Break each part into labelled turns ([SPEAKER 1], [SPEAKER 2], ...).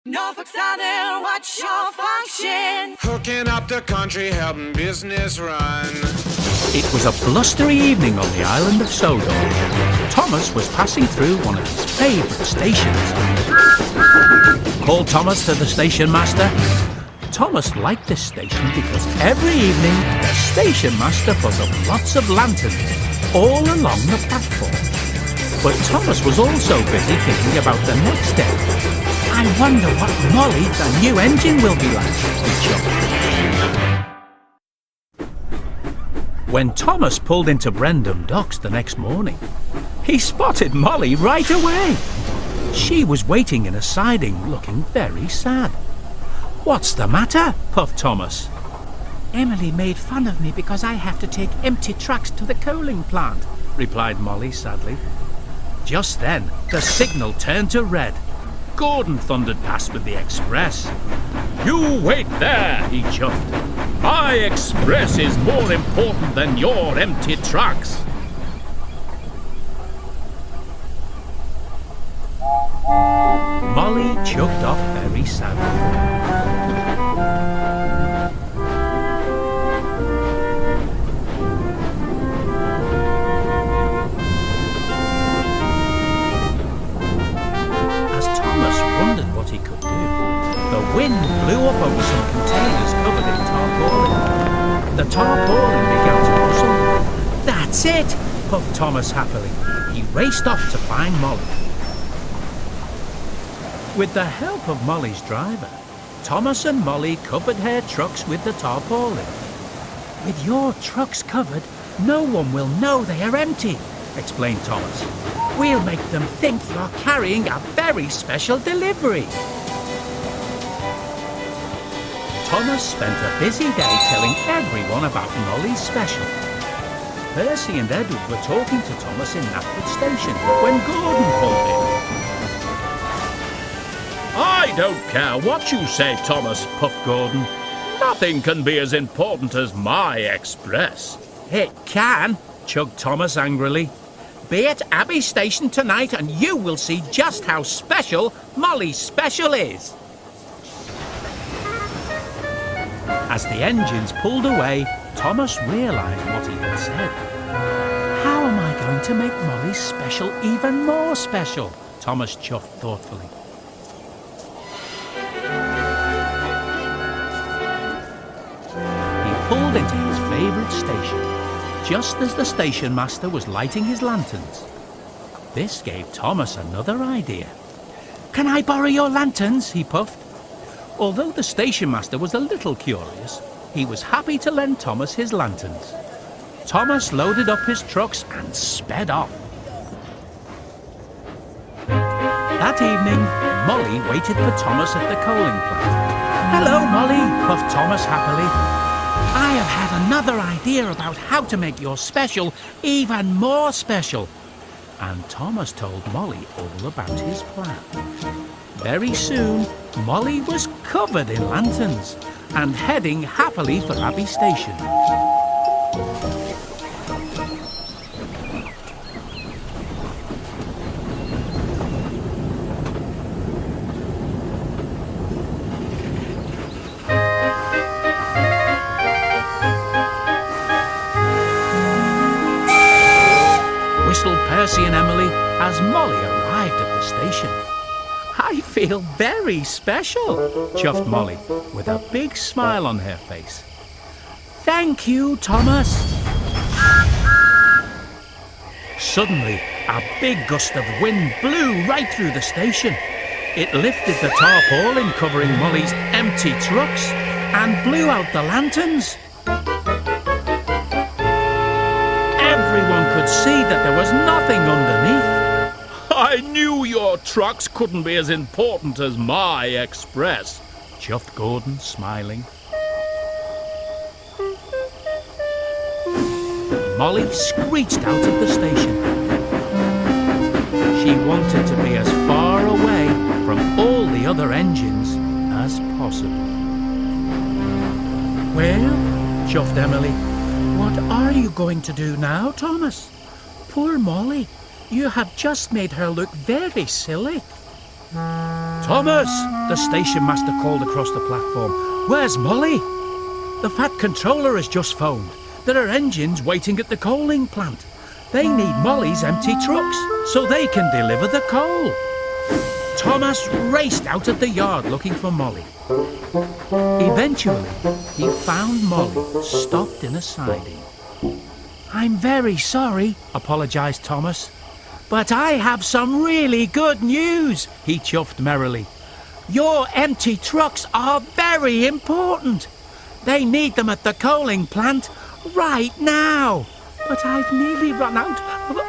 [SPEAKER 1] Norfolk Southern, what's your function?
[SPEAKER 2] Hooking up the country, helping business run.
[SPEAKER 3] It was a blustery evening on the island of Sodor. Thomas was passing through one of his favourite stations. Called Thomas to the station master. Thomas liked this station because every evening the station master put up lots of lanterns all along the platform. But Thomas was also busy thinking about the next day. I wonder what Molly, the new engine, will be like, he chuckled. When Thomas pulled into Brendam Docks the next morning, he spotted Molly right away. She was waiting in a siding, looking very sad. "What's the matter?" puffed Thomas.
[SPEAKER 4] "Emily made fun of me because I have to take empty trucks to the coaling plant,"
[SPEAKER 3] replied Molly sadly. Just then, the signal turned to red. Gordon thundered past with the express. "You wait there," he chuffed. "My express is more important than your empty trucks." Molly chugged off very sadly. He could do. The wind blew up over some containers covered in tarpaulin. The tarpaulin began to rustle. "That's it," puffed Thomas happily. He raced off to find Molly. With the help of Molly's driver, Thomas and Molly covered her trucks with the tarpaulin. "With your trucks covered, no one will know they are empty," explained Thomas. "We'll make them think you're carrying a very special delivery." Thomas spent a busy day telling everyone about Molly's special. Percy and Edward were talking to Thomas in Knapford Station when Gordon pulled in. "I don't care what you say, Thomas," puffed Gordon. "Nothing can be as important as my express." "It can," chugged Thomas angrily. "Be at Abbey Station tonight and you will see just how special Molly's special is." As the engines pulled away, Thomas realised what he had said. "How am I going to make Molly's special even more special?" Thomas chuffed thoughtfully. He pulled into his favourite station, just as the station master was lighting his lanterns. This gave Thomas another idea. "Can I borrow your lanterns?" he puffed. Although the station master was a little curious, he was happy to lend Thomas his lanterns. Thomas loaded up his trucks and sped off. That evening, Molly waited for Thomas at the coaling plant. "Hello, Molly," puffed Thomas happily. "I have had another idea about how to make your special even more special." And Thomas told Molly all about his plan. Very soon, Molly was covered in lanterns and heading happily for Abbey Station. Whistled Percy and Emily as Molly arrived at the station. "I feel very special," chuffed Molly, with a big smile on her face. "Thank you, Thomas." Suddenly, a big gust of wind blew right through the station. It lifted the tarpaulin covering Molly's empty trucks and blew out the lanterns. Everyone could see that there was nothing underneath. "I knew your trucks couldn't be as important as my express," chuffed Gordon, smiling. Molly screeched out of the station. She wanted to be as far away from all the other engines as possible. "Well," chuffed Emily, "what are you going to do now, Thomas? Poor Molly. You have just made her look very silly." Thomas, the station master called across the platform. Where's Molly? The Fat Controller has just phoned. There are engines waiting at the coaling plant. They need Molly's empty trucks so they can deliver the coal. Thomas raced out of the yard looking for Molly. Eventually, he found Molly stopped in a siding. I'm very sorry, apologised Thomas. But I have some really good news, he chuffed merrily. Your empty trucks are very important. They need them at the coaling plant right now. But I've nearly run out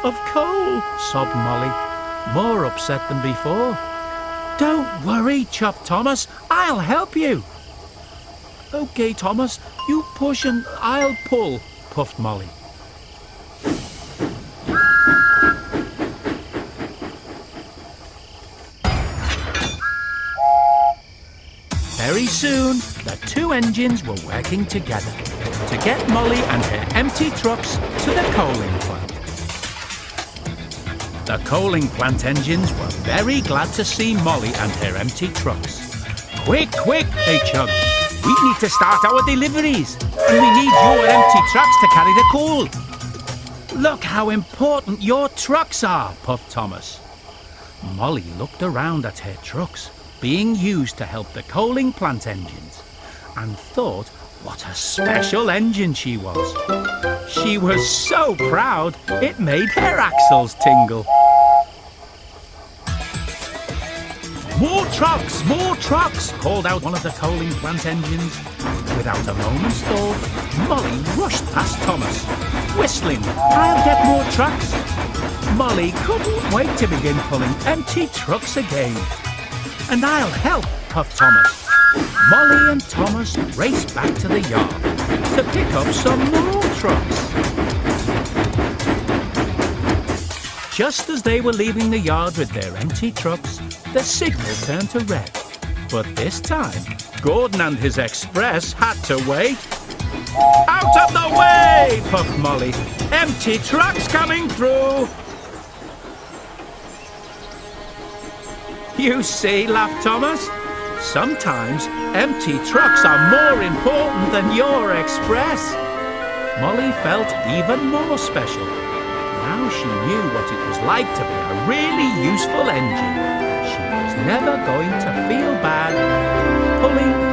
[SPEAKER 3] of coal, sobbed Molly, more upset than before. Don't worry, chuffed Thomas. I'll help you. OK, Thomas, you push and I'll pull, puffed Molly. Very soon, the two engines were working together to get Molly and her empty trucks to the coaling plant. The coaling plant engines were very glad to see Molly and her empty trucks. Quick, quick, they chugged. We need to start our deliveries, and we need your empty trucks to carry the coal. Look how important your trucks are, puffed Thomas. Molly looked around at her trucks, being used to help the coaling plant engines, and thought what a special engine she was. She was so proud it made her axles tingle. More trucks, called out one of the coaling plant engines. Without a moment's thought, Molly rushed past Thomas, whistling, I'll get more trucks. Molly couldn't wait to begin pulling empty trucks again. And I'll help, puffed Thomas. Molly and Thomas raced back to the yard to pick up some more trucks. Just as they were leaving the yard with their empty trucks, the signal turned to red. But this time, Gordon and his express had to wait. Out of the way, puffed Molly. Empty trucks coming through. You see, laughed Thomas. Sometimes empty trucks are more important than your express. Molly felt even more special. Now she knew what it was like to be a really useful engine. She was never going to feel bad pulling